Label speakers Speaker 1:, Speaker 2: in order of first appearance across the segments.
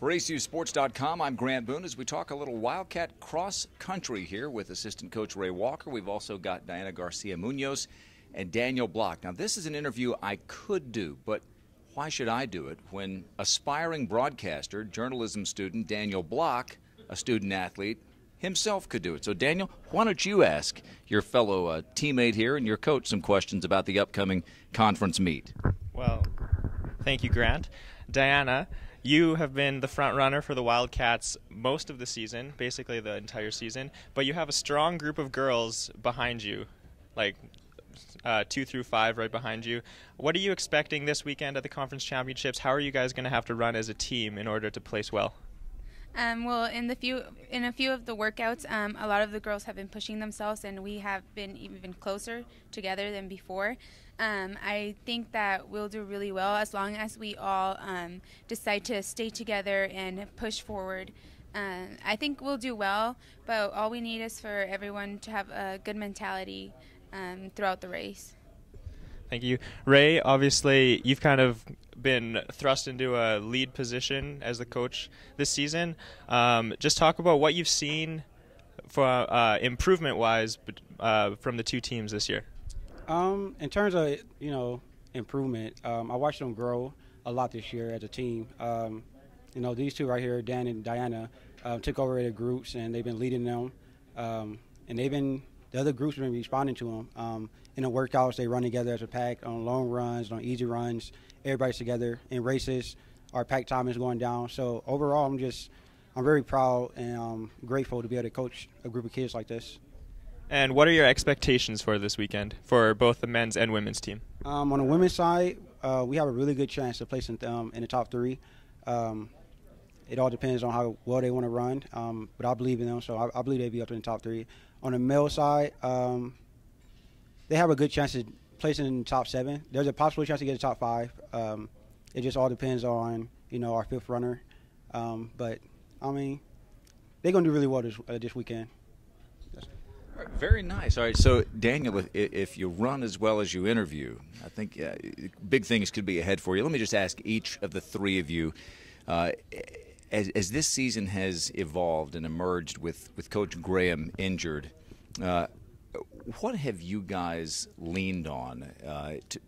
Speaker 1: For ACUsports.com, I'm Grant Boone as we talk a little Wildcat cross country here with assistant coach Ray Walker. We've also got Diana Garcia Muñoz and Daniel Block. Now, this is an interview I could do, but why should I do it when aspiring broadcaster, journalism student Daniel Block, a student athlete, himself could do it? So, Daniel, why don't you ask your fellow teammate here and your coach some questions about the upcoming conference meet?
Speaker 2: Well, thank you, Grant. Diana, you have been the front runner for the Wildcats most of the season, basically the entire season, but you have a strong group of girls behind you, like 2 through 5 right behind you. What are you expecting this weekend at the conference championships? How are you guys going to have to run as a team in order to place well?
Speaker 3: Well, in a few of the workouts, a lot of the girls have been pushing themselves, and we have been even closer together than before. I think that we'll do really well as long as we all decide to stay together and push forward. I think we'll do well, but all we need is for everyone to have a good mentality throughout the race.
Speaker 2: Thank you. Ray, obviously you've kind of been thrust into a lead position as the coach this season. Just talk about what you've seen for improvement-wise from the two teams this year.
Speaker 4: In terms of, improvement, I watched them grow a lot this year as a team. These two right here, Dan and Diana, took over the groups, and they've been leading them. And the other groups have been responding to them. In the workouts, they run together as a pack on long runs, on easy runs. Everybody's together. In races, our pack time is going down. So overall, I'm very proud and grateful to be able to coach a group of kids like this.
Speaker 2: And what are your expectations for this weekend for both the men's and women's team?
Speaker 4: On the women's side, we have a really good chance of placing them in the top 3. It all depends on how well they want to run, but I believe in them, so I believe they'll be up in the top 3. On the male side, they have a good chance of placing in the top 7. There's a possible chance to get to top 5. It just all depends on, our 5th runner. But, they're going to do really well this weekend.
Speaker 1: Very nice. All right, so Daniel, if you run as well as you interview, I think big things could be ahead for you. Let me just ask each of the 3 of you, as this season has evolved and emerged with Coach Graham injured, what have you guys leaned on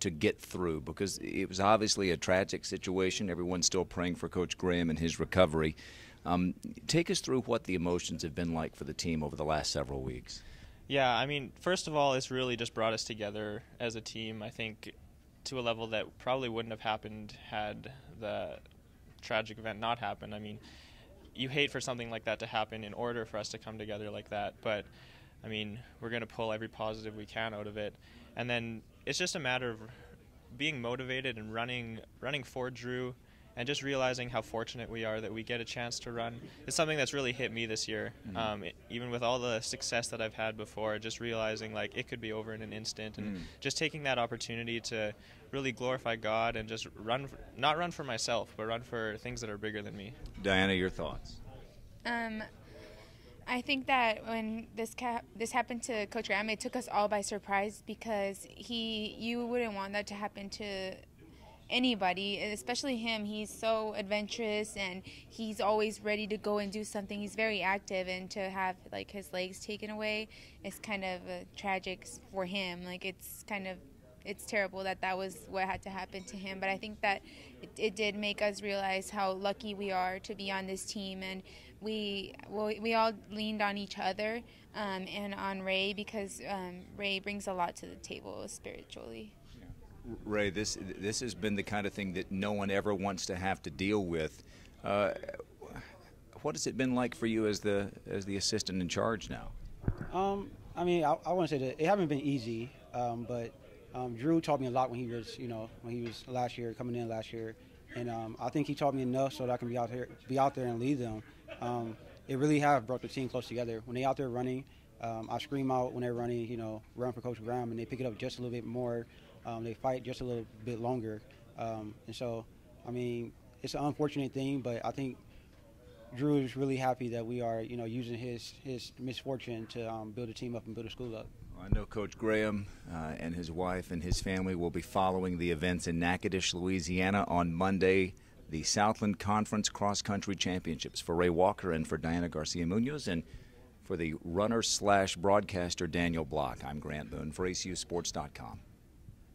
Speaker 1: to get through? Because it was obviously a tragic situation. Everyone's still praying for Coach Graham and his recovery. Take us through what the emotions have been like for the team over the last several weeks.
Speaker 2: Yeah, first of all, it's really just brought us together as a team, I think, to a level that probably wouldn't have happened had the tragic event not happened. You hate for something like that to happen in order for us to come together like that, but, we're going to pull every positive we can out of it. And then it's just a matter of being motivated and running for Drew, and just realizing how fortunate we are that we get a chance to run. It's something that's really hit me this year. Even with all the success that I've had before, just realizing it could be over in an instant, and just taking that opportunity to really glorify God and just not run for myself, but run for things that are bigger than me.
Speaker 1: Diana, your thoughts?
Speaker 3: I think that when this happened to Coach Graham, it took us all by surprise, because you wouldn't want that to happen to anybody, especially him. He's so adventurous, and he's always ready to go and do something. He's very active, and to have his legs taken away is kind of tragic for him. It's terrible that was what had to happen to him, but I think that it did make us realize how lucky we are to be on this team, and we all leaned on each other and on Ray, because Ray brings a lot to the table spiritually.
Speaker 1: Ray, this has been the kind of thing that no one ever wants to have to deal with. What has it been like for you as the assistant in charge now?
Speaker 4: I want to say that it hasn't been easy, but Drew taught me a lot when he was last year, coming in last year, and I think he taught me enough so that I can be out there and lead them. It really has brought the team close together. When they out there running, I scream out when they're running, run for Coach Graham, and they pick it up just a little bit more. They fight just a little bit longer. And so, it's an unfortunate thing, but I think Drew is really happy that we are, using his misfortune to build a team up and build a school up.
Speaker 1: I know Coach Graham and his wife and his family will be following the events in Natchitoches, Louisiana on Monday the Southland Conference Cross Country Championships. For Ray Walker and for Diana Garcia Muñoz and for the runner/broadcaster Daniel Block, I'm Grant Boone for ACUSports.com.